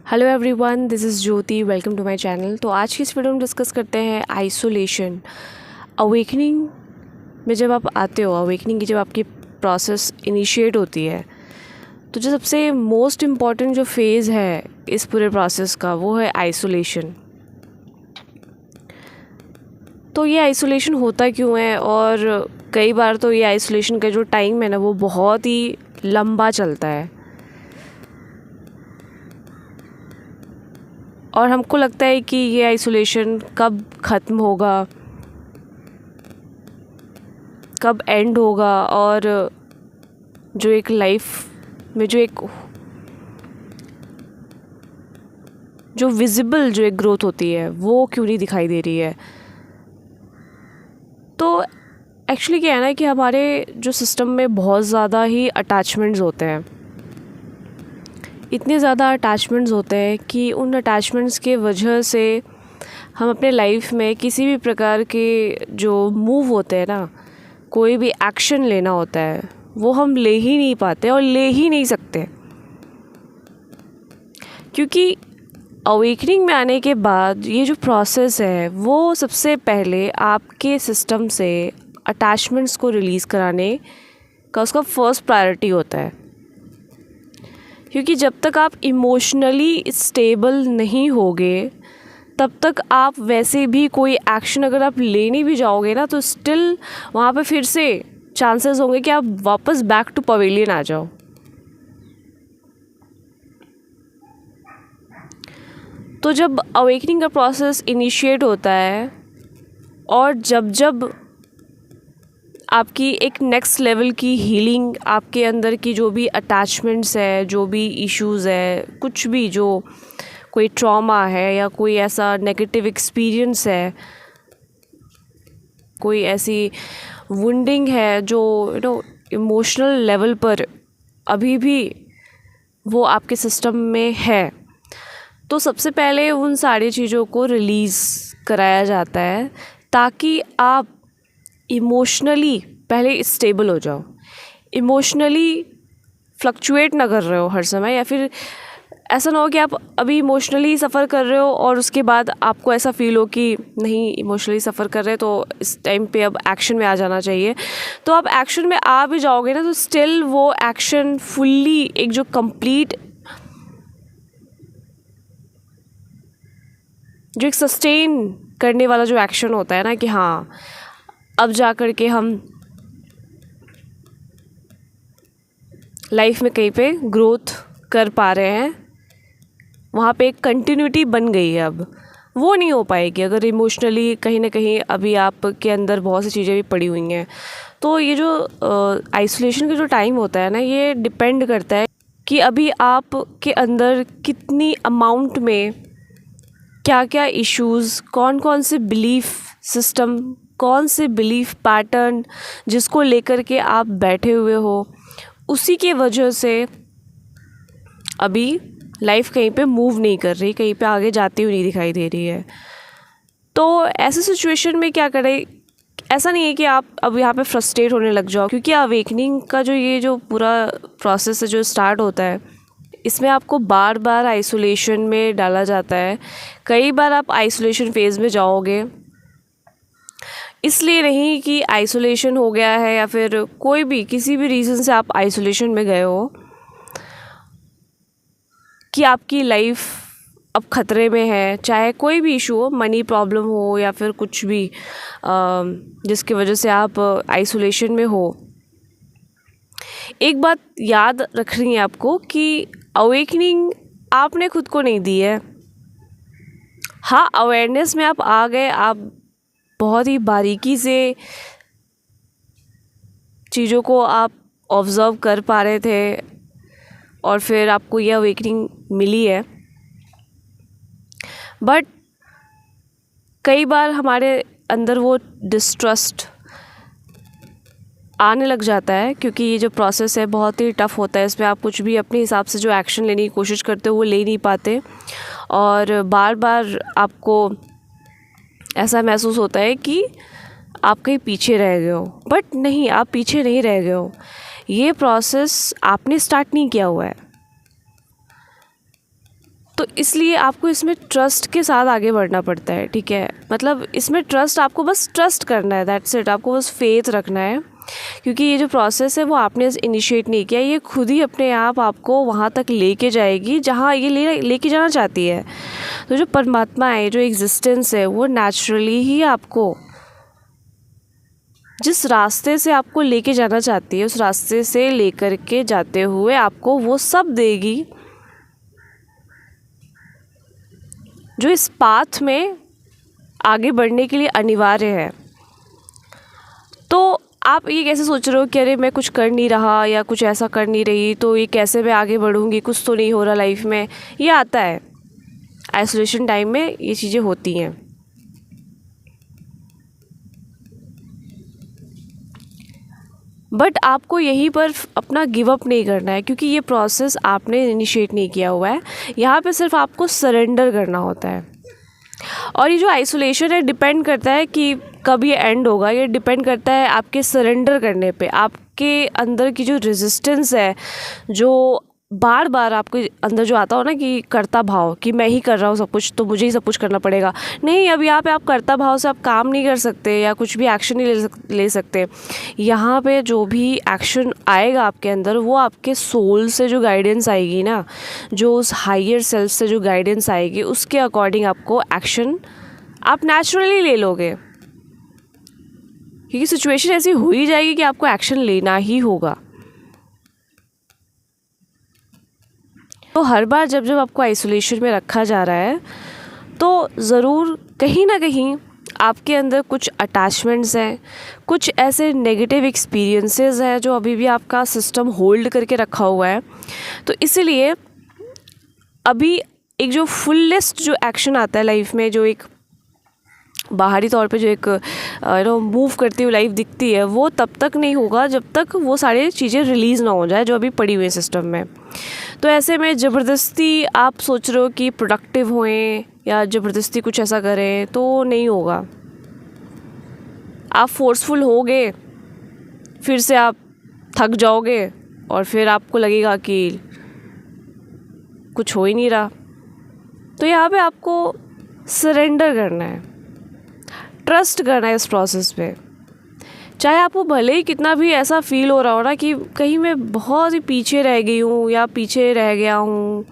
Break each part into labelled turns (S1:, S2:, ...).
S1: Hello everyone, this is Jyoti. Welcome to my channel. तो आज की इस वीडियो में डिस्कस करते हैं आइसोलेशन। अवेकनिंग में जब आप आते हो, अवेकनिंग की जब आपकी प्रोसेस इनिशिएट होती है, तो जो सबसे मोस्ट इम्पॉर्टेंट जो फेज़ है इस पूरे प्रोसेस का वो है आइसोलेशन। तो ये आइसोलेशन होता क्यों है, और कई बार तो ये आइसोलेशन का जो टाइम है ना वो बहुत ही लंबा चलता है और हमको लगता है कि ये आइसोलेशन कब ख़त्म होगा, कब एंड होगा, और जो एक लाइफ में जो विजिबल जो एक ग्रोथ होती है वो क्यों नहीं दिखाई दे रही है। तो एक्चुअली क्या है ना कि हमारे जो सिस्टम में बहुत ज़्यादा ही अटैचमेंट्स होते हैं, इतने ज़्यादा अटैचमेंट्स होते हैं कि उन अटैचमेंट्स के वजह से हम अपने लाइफ में किसी भी प्रकार के जो मूव होते हैं ना, कोई भी एक्शन लेना होता है वो हम ले ही नहीं पाते और ले ही नहीं सकते, क्योंकि अवेकनिंग में आने के बाद ये जो प्रोसेस है वो सबसे पहले आपके सिस्टम से अटैचमेंट्स को रिलीज़ कराने का उसका फर्स्ट प्रायोरिटी होता है। क्योंकि जब तक आप इमोशनली स्टेबल नहीं होगे तब तक आप वैसे भी कोई एक्शन अगर आप लेने भी जाओगे ना तो स्टिल वहाँ पे फिर से चांसेस होंगे कि आप वापस बैक टू पवेलियन आ जाओ। तो जब अवेकनिंग का प्रोसेस इनिशिएट होता है और जब आपकी एक नेक्स्ट लेवल की हीलिंग, आपके अंदर की जो भी अटैचमेंट्स है, जो भी इश्यूज़ है, कुछ भी जो कोई ट्रॉमा है या कोई ऐसा नेगेटिव एक्सपीरियंस है, कोई ऐसी वुंडिंग है जो इमोशनल लेवल पर अभी भी वो आपके सिस्टम में है, तो सबसे पहले उन सारी चीज़ों को रिलीज़ कराया जाता है ताकि आप इमोशनली पहले स्टेबल हो जाओ, इमोशनली फ्लक्चुएट ना कर रहे हो हर समय, या फिर ऐसा ना हो कि आप अभी इमोशनली सफ़र कर रहे हो और उसके बाद आपको ऐसा फील हो कि नहीं, इमोशनली सफ़र कर रहे हैं तो इस टाइम पे अब एक्शन में आ जाना चाहिए। तो आप एक्शन में आ भी जाओगे ना तो स्टिल वो एक्शन फुल्ली एक जो कंप्लीट जो एक सस्टेन करने वाला जो एक्शन होता है ना कि हाँ अब जा कर के हम लाइफ में कहीं पे ग्रोथ कर पा रहे हैं, वहाँ पे एक कंटिन्यूटी बन गई है, अब वो नहीं हो पाएगी अगर इमोशनली कहीं ना कहीं अभी आपके अंदर बहुत सी चीज़ें भी पड़ी हुई हैं। तो ये जो आइसोलेशन का जो टाइम होता है ना, ये डिपेंड करता है कि अभी आपके अंदर कितनी अमाउंट में क्या क्या इश्यूज़, कौन कौन से बिलीफ सिस्टम, कौन से बिलीफ पैटर्न जिसको लेकर के आप बैठे हुए हो, उसी की वजह से अभी लाइफ कहीं पे मूव नहीं कर रही, कहीं पे आगे जाती हुई नहीं दिखाई दे रही है। तो ऐसे सिचुएशन में क्या करें, ऐसा नहीं है कि आप अब यहाँ पे फ्रस्ट्रेट होने लग जाओ, क्योंकि अवेकनिंग का ये जो पूरा प्रोसेस है जो स्टार्ट होता है, इसमें आपको बार बार आइसोलेशन में डाला जाता है। कई बार आप आइसोलेशन फेज़ में जाओगे, इसलिए नहीं कि आइसोलेशन हो गया है या फिर कोई भी किसी भी रीज़न से आप आइसोलेशन में गए हो कि आपकी लाइफ अब ख़तरे में है, चाहे कोई भी इशू हो, मनी प्रॉब्लम हो या फिर कुछ भी जिसकी वजह से आप आइसोलेशन में हो। एक बात याद रखनी है आपको कि अवेकनिंग आपने खुद को नहीं दी है। हाँ, अवेयरनेस में आप आ गए, आप बहुत ही बारीकी से चीज़ों को आप ऑब्ज़र्व कर पा रहे थे और फिर आपको यह अवेकनिंग मिली है। बट कई बार हमारे अंदर वो डिस्ट्रस्ट आने लग जाता है, क्योंकि ये जो प्रोसेस है बहुत ही टफ़ होता है। इसमें आप कुछ भी अपने हिसाब से जो एक्शन लेने की कोशिश करते हो वो ले नहीं पाते और बार बार आपको ऐसा महसूस होता है कि आप कहीं पीछे रह गए हो। बट नहीं, आप पीछे नहीं रह गए हो, ये प्रोसेस आपने स्टार्ट नहीं किया हुआ है। तो इसलिए आपको इसमें ट्रस्ट के साथ आगे बढ़ना पड़ता है, ठीक है। मतलब इसमें ट्रस्ट, आपको बस ट्रस्ट करना है, दैट्स इट। आपको बस फेथ रखना है, क्योंकि ये जो प्रोसेस है वो आपने इनिशिएट नहीं किया, ये खुद ही अपने आप आपको वहाँ तक लेके जाएगी जहाँ ये लेके जाना चाहती है। तो जो परमात्मा है, जो एग्जिस्टेंस है, वो नेचुरली ही आपको जिस रास्ते से आपको लेके जाना चाहती है उस रास्ते से लेकर के जाते हुए आपको वो सब देगी जो इस पाथ में आगे बढ़ने के लिए अनिवार्य है। तो आप ये कैसे सोच रहे हो कि अरे मैं कुछ कर नहीं रहा या कुछ ऐसा कर नहीं रही, तो ये कैसे मैं आगे बढ़ूँगी, कुछ तो नहीं हो रहा लाइफ में। ये आता है आइसोलेशन टाइम में, ये चीज़ें होती हैं। बट आपको यहीं पर अपना गिव अप नहीं करना है, क्योंकि ये प्रोसेस आपने इनिशिएट नहीं किया हुआ है। यहाँ पे सिर्फ आपको सरेंडर करना होता है। और ये जो आइसोलेशन है डिपेंड करता है कि कब ये एंड होगा। ये डिपेंड करता है आपके सरेंडर करने पे, आपके अंदर की जो रेजिस्टेंस है, जो बार बार आपके अंदर जो आता हो ना कि कर्ता भाव, कि मैं ही कर रहा हूँ सब कुछ तो मुझे ही सब कुछ करना पड़ेगा। नहीं, अब यहाँ पे आप कर्ता भाव से आप काम नहीं कर सकते या कुछ भी एक्शन नहीं ले सकते। यहाँ पे जो भी एक्शन आएगा आपके अंदर वो आपके सोल से जो गाइडेंस आएगी ना, जो उस हायर सेल्फ से जो गाइडेंस आएगी, उसके अकॉर्डिंग आपको एक्शन आप नेचुरली ले लोगे, क्योंकि सिचुएशन ऐसी हो ही जाएगी कि आपको एक्शन लेना ही होगा। तो हर बार जब जब आपको आइसोलेशन में रखा जा रहा है तो ज़रूर कहीं ना कहीं आपके अंदर कुछ अटैचमेंट्स हैं, कुछ ऐसे नेगेटिव एक्सपीरियंसेस हैं जो अभी भी आपका सिस्टम होल्ड करके रखा हुआ है। तो इसीलिए अभी एक जो फुलेस्ट जो एक्शन आता है लाइफ में, जो एक बाहरी तौर पे जो एक मूव करती हुई लाइफ दिखती है, वो तब तक नहीं होगा जब तक वो सारी चीज़ें रिलीज़ ना हो जाए जो अभी पड़ी हुई है सिस्टम में। तो ऐसे में ज़बरदस्ती आप सोच रहे हो कि प्रोडक्टिव होएं या ज़बरदस्ती कुछ ऐसा करें तो नहीं होगा। आप फोर्सफुल होगे, फिर से आप थक जाओगे और फिर आपको लगेगा कि कुछ हो ही नहीं रहा। तो यहाँ पे आपको सरेंडर करना है, ट्रस्ट करना है इस प्रोसेस पे। चाहे आपको भले ही कितना भी ऐसा फील हो रहा हो ना कि कहीं मैं बहुत ही पीछे रह गई हूँ या पीछे रह गया हूँ,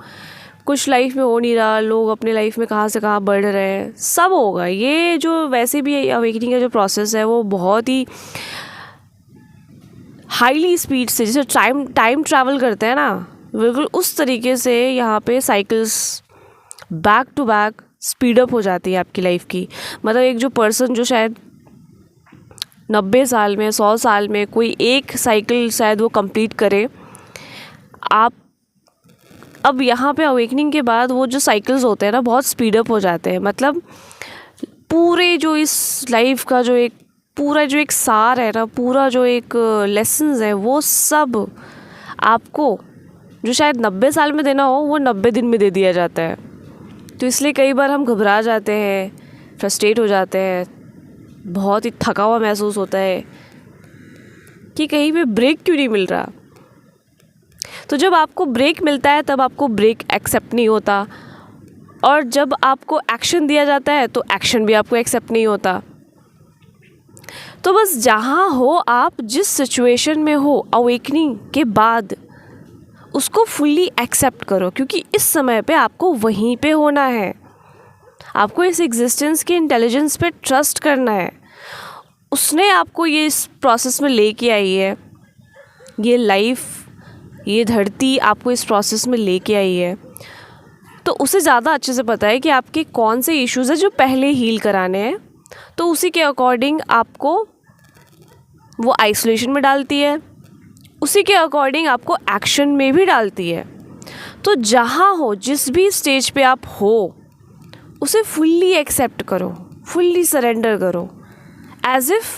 S1: कुछ लाइफ में हो नहीं रहा, लोग अपने लाइफ में कहाँ से कहाँ बढ़ रहे हैं, सब होगा। ये जो वैसे भी अवेकनिंग का जो प्रोसेस है वो बहुत ही हाईली स्पीड से, जैसे टाइम ट्रैवल करते हैं ना, बिल्कुल उस तरीके से यहाँ पे cycles back to back speed up हो जाती है आपकी लाइफ की। मतलब एक जो पर्सन जो शायद 90 साल में 100 साल में कोई एक साइकिल शायद वो कंप्लीट करे, आप अब यहाँ पे अवेकनिंग के बाद वो जो साइकिल्स होते हैं ना बहुत स्पीड अप हो जाते हैं। मतलब पूरे जो इस लाइफ का जो एक पूरा जो एक सार है ना, पूरा जो एक लेसन्स है, वो सब आपको जो शायद 90 साल में देना हो वो 90 दिन में दे दिया जाता है। तो इसलिए कई बार हम घबरा जाते हैं, फ्रस्ट्रेट हो जाते हैं, बहुत ही थका हुआ महसूस होता है कि कहीं पे ब्रेक क्यों नहीं मिल रहा। तो जब आपको ब्रेक मिलता है तब आपको ब्रेक एक्सेप्ट नहीं होता, और जब आपको एक्शन दिया जाता है तो एक्शन भी आपको एक्सेप्ट नहीं होता। तो बस जहाँ हो आप, जिस सिचुएशन में हो अवेकनिंग के बाद, उसको फुल्ली एक्सेप्ट करो, क्योंकि इस समय पे आपको वहीं पे होना है। आपको इस एग्जिस्टेंस के इंटेलिजेंस पे ट्रस्ट करना है। उसने आपको ये इस प्रोसेस में लेके आई है, ये लाइफ, ये धरती आपको इस प्रोसेस में लेके आई है। तो उसे ज़्यादा अच्छे से पता है कि आपके कौन से इश्यूज़ हैं जो पहले हील कराने हैं। तो उसी के अकॉर्डिंग आपको वो आइसोलेशन में डालती है, उसी के अकॉर्डिंग आपको एक्शन में भी डालती है। तो जहाँ हो, जिस भी स्टेज पे आप हो, उसे फुल्ली एक्सेप्ट करो, फुल्ली सरेंडर करो, एज इफ़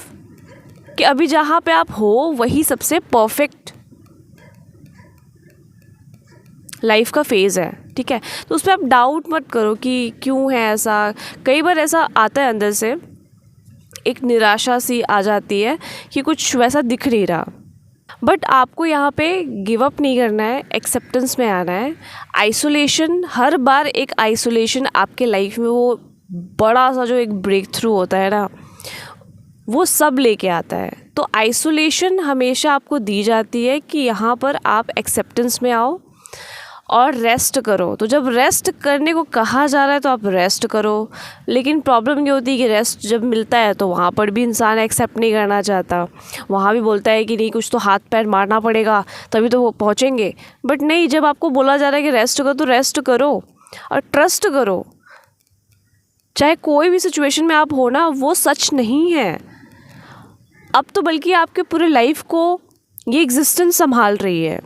S1: कि अभी जहाँ पे आप हो वही सबसे परफेक्ट लाइफ का फेज़ है, ठीक है। तो उस पर आप डाउट मत करो कि क्यों है ऐसा। कई बार ऐसा आता है, अंदर से एक निराशा सी आ जाती है कि कुछ वैसा दिख नहीं रहा। बट आपको यहाँ पे गिव अप नहीं करना है, एक्सेप्टेंस में आना है। आइसोलेशन, हर बार एक आइसोलेशन आपके लाइफ में वो बड़ा सा जो एक ब्रेक थ्रू होता है ना, वो सब लेके आता है। तो आइसोलेशन हमेशा आपको दी जाती है कि यहाँ पर आप एक्सेप्टेंस में आओ और रेस्ट करो। तो जब रेस्ट करने को कहा जा रहा है तो आप रेस्ट करो, लेकिन प्रॉब्लम ये होती है कि रेस्ट जब मिलता है तो वहाँ पर भी इंसान एक्सेप्ट नहीं करना चाहता। वहाँ भी बोलता है कि नहीं, कुछ तो हाथ पैर मारना पड़ेगा तभी तो वो पहुँचेंगे। बट नहीं, जब आपको बोला जा रहा है कि रेस्ट करो तो रेस्ट करो और ट्रस्ट करो। चाहे कोई भी सिचुएशन में आप हो ना, वो सच नहीं है अब तो, बल्कि आपके पूरे लाइफ को ये एग्जिस्टेंस संभाल रही है।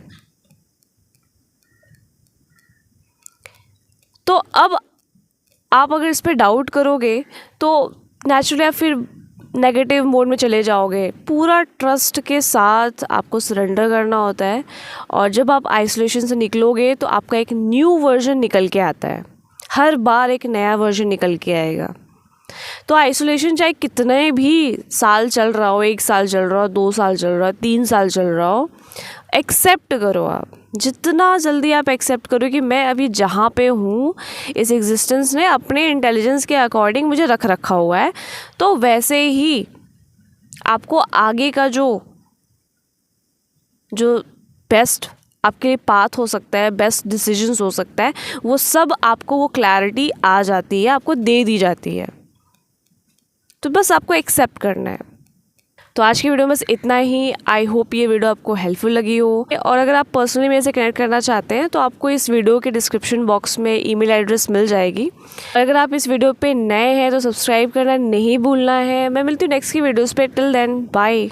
S1: तो अब आप अगर इस पे डाउट करोगे तो नेचुरली आप फिर नेगेटिव मोड में चले जाओगे। पूरा ट्रस्ट के साथ आपको सरेंडर करना होता है, और जब आप आइसोलेशन से निकलोगे तो आपका एक न्यू वर्जन निकल के आता है। हर बार एक नया वर्जन निकल के आएगा। तो आइसोलेशन चाहे कितने भी साल चल रहा हो, 1 साल चल रहा हो, 2 साल चल रहा हो, 3 साल चल रहा हो, एक्सेप्ट करो। आप जितना जल्दी आप एक्सेप्ट करो कि मैं अभी जहाँ पे हूँ, इस एग्जिस्टेंस ने अपने इंटेलिजेंस के अकॉर्डिंग मुझे रख रखा हुआ है, तो वैसे ही आपको आगे का जो बेस्ट आपके लिए पाथ हो सकता है, बेस्ट डिसीजंस हो सकता है, वो सब आपको वो क्लैरिटी आ जाती है, आपको दे दी जाती है। तो बस आपको एक्सेप्ट करना है। तो आज की वीडियो में बस इतना ही। आई होप ये वीडियो आपको हेल्पफुल लगी हो, और अगर आप पर्सनली मेरे से कनेक्ट करना चाहते हैं तो आपको इस वीडियो के डिस्क्रिप्शन बॉक्स में ईमेल एड्रेस मिल जाएगी। और अगर आप इस वीडियो पे नए हैं तो सब्सक्राइब करना नहीं भूलना है। मैं मिलती हूँ नेक्स्ट की वीडियोज़ पे। Till then bye.